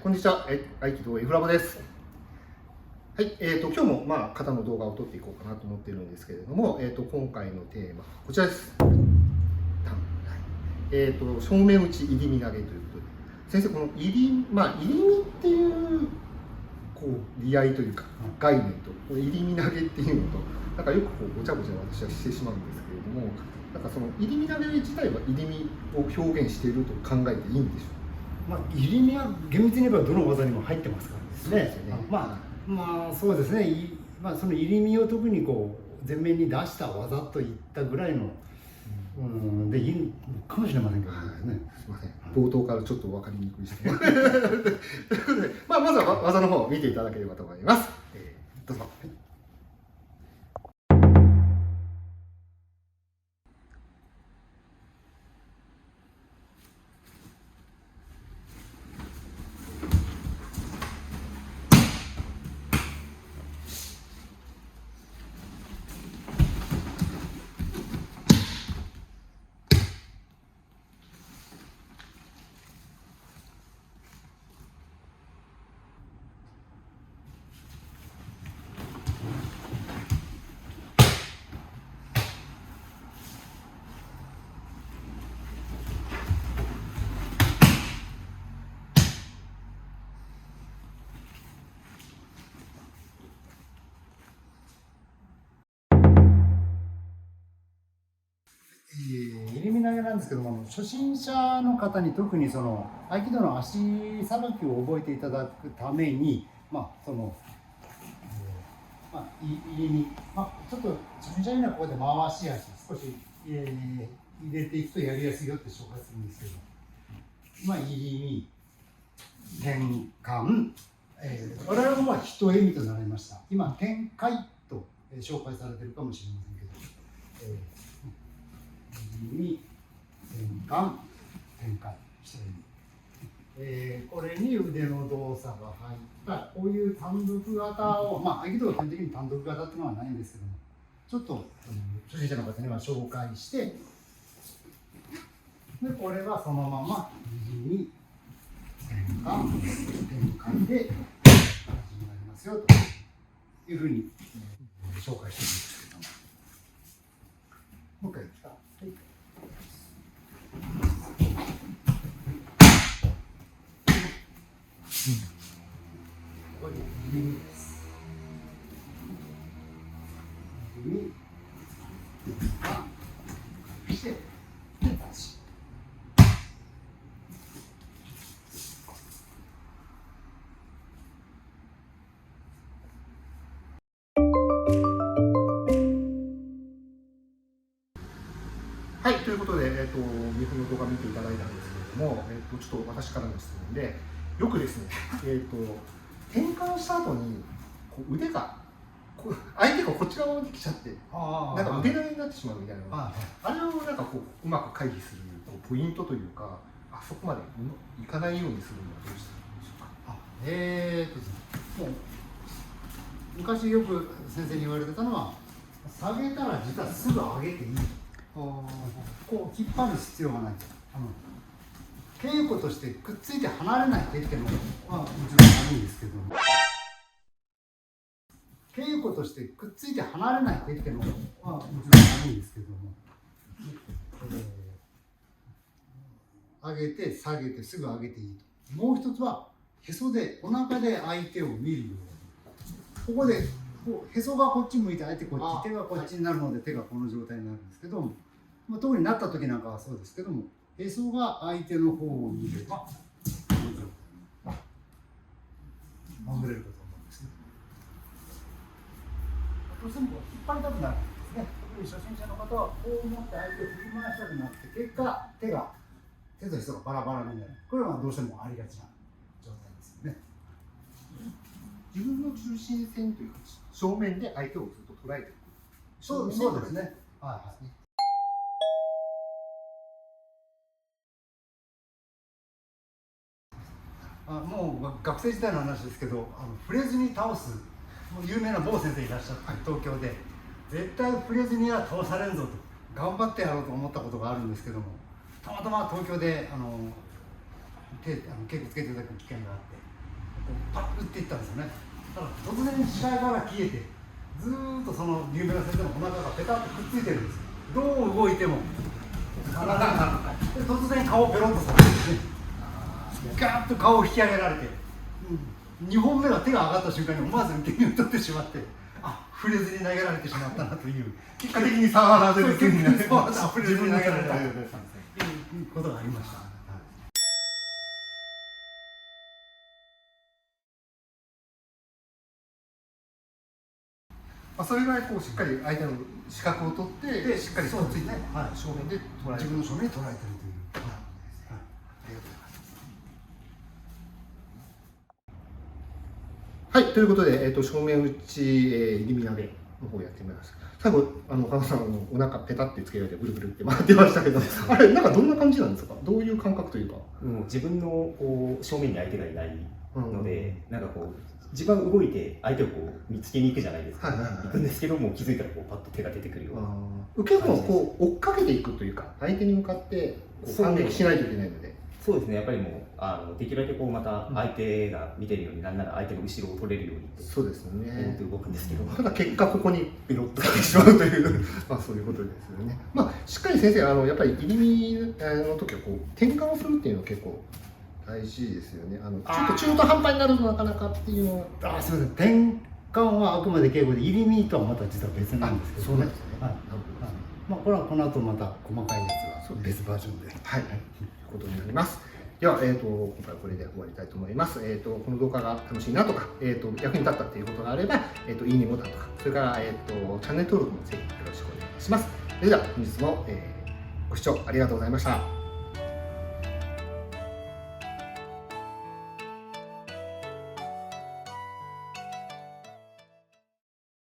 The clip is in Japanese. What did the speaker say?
こんにちは。合気道エフラボです。はい、今日も肩の動画を撮っていこうかなと思っているんですけれども、今回のテーマこちらです。正面打ち入り身投げということで、先生この入り身っていう利合いというか概念と入り身投げっていうのとなんかよくごちゃごちゃ私はしてしまうんですけれども、なんかその入り身投げ自体は入り身を表現していると考えていいんでしょうか。入り身は厳密に言えばどの技にも入ってますからですね。そうですね。その入り身を特に前面に出した技といったぐらいの、でいいかもしれませんけどね。すみません。冒頭からちょっと分かりにくいですね。ということで、まずは技の方を見ていただければと思います。どうぞ。入り身投げなんですけども、初心者の方に特にその合気道の足さばきを覚えていただくために、入り身、ちょっと初心者にはここで回し足少し、入れていくとやりやすいよって紹介するんですけど、入り身、転換、我々も一笑みと習いました。今展開と紹介されてるかもしれませんけど、入り身、転換、展開、一笑み、これに腕の動作が入ったこういう単独型を、合気道は基本的に単独型っていうのはないんですけども、ちょっと初心者の方には紹介して、でこれはそのまま入り身、転換で形になりますよというふうに紹介しているんですけども、もう一回いいですか。これ入り身です。入り身、して、立ち。はい、ということで、2分の動画見ていただいたんですけれども、ちょっと私からの質問で、よくですね、転換した後に腕が相手がこっち側に来ちゃって、なんか腕投げになってしまうみたいな、あれをなんかうまく回避するポイントというか、あそこまでいかないようにするにはどうしたらいいでしょうか。もう昔よく先生に言われてたのは、下げたら実はすぐ上げていい。引っ張る必要がない。稽古としてくっついて離れない手っていうのはもちろんあるんですけど、稽古としてくっついて離れない手っていうのはもちろんあるんですけども、上げて下げてすぐ上げていいと。もう一つはへそでお腹で相手を見るように、ここでへそがこっち向いて相手こっち、手がこっちになるので手がこの状態になるんですけども、特になった時なんかはそうですけども、へそが相手の方を見ればこの状態に守れるかと思うんですね。どうしても引っ張りたくなるんですね。特に初心者の方はこう持って相手を振り回したくなって、結果手とへそがバラバラになる。これはどうしてもありがちな状態ですよね。自分の中心線というか正面で相手をずっと捉えていく。そうですね。もう学生時代の話ですけど、触れずに倒す有名な某先生いらっしゃって、東京で絶対触れずには倒されんぞと頑張ってやろうと思ったことがあるんですけども、たまたま東京で稽古つけていただく機会があって、パッと打っていったんですよね。だから突然視界から消えて、ずーっとその有名な先生のお腹がペタッとくっついてるんです。どう動いても体がで突然顔をペロッとされてですね、ガーッと顔を引き上げられて、2本目が手が上がった瞬間に思わず受け身を取ってしまって、触れずに投げられてしまったなという、結果的に触らずに手になって触れずに投げられたと自分でいうことがありました。それぐらいこうしっかり相手の視覚を取ってでしっかりとついて、正面で捉える。自分の正面に捉えてるという。ありがとうございます。はい、ということで、正面打ち、入り身投げの方をやってみます。最後、岡田さん、お腹ペタってつけられて、ぐるぐるって回ってましたけど、あれ、なんかどんな感じなんですか、どういう感覚というか。自分のこう正面に相手がいないので、なんかこう、自分が動いて相手をこう見つけに行くじゃないですか、行くんですけども、気づいたらこうパッと手が出てくるような。受けもこう追っかけていくというか、相手に向かって反撃しないといけないので。そうですね、やっぱりもうできるだけこうまた相手が見てるように、なんなら相手の後ろを取れるようにそうですね、動くんですけど、ただ結果ここにベロッと来てしまうというそういうことですよね。しっかり先生やっぱり入り身の時はこう転換をするっていうのは結構大事ですよね。ちょっと中途半端になるとなかなかっていうのは。すみません、転換はあくまで敬語で、入り身とはまた実は別なんですけど、そうなんですね。これはこの後また細かいやつは別バージョンで。はい、ということになります。では、今回はこれで終わりたいと思います。この動画が楽しいなとか、役に立ったということがあれば、いいねボタンとか、それから、チャンネル登録もぜひよろしくお願いします。それでは、本日も、ご視聴ありがとうございました。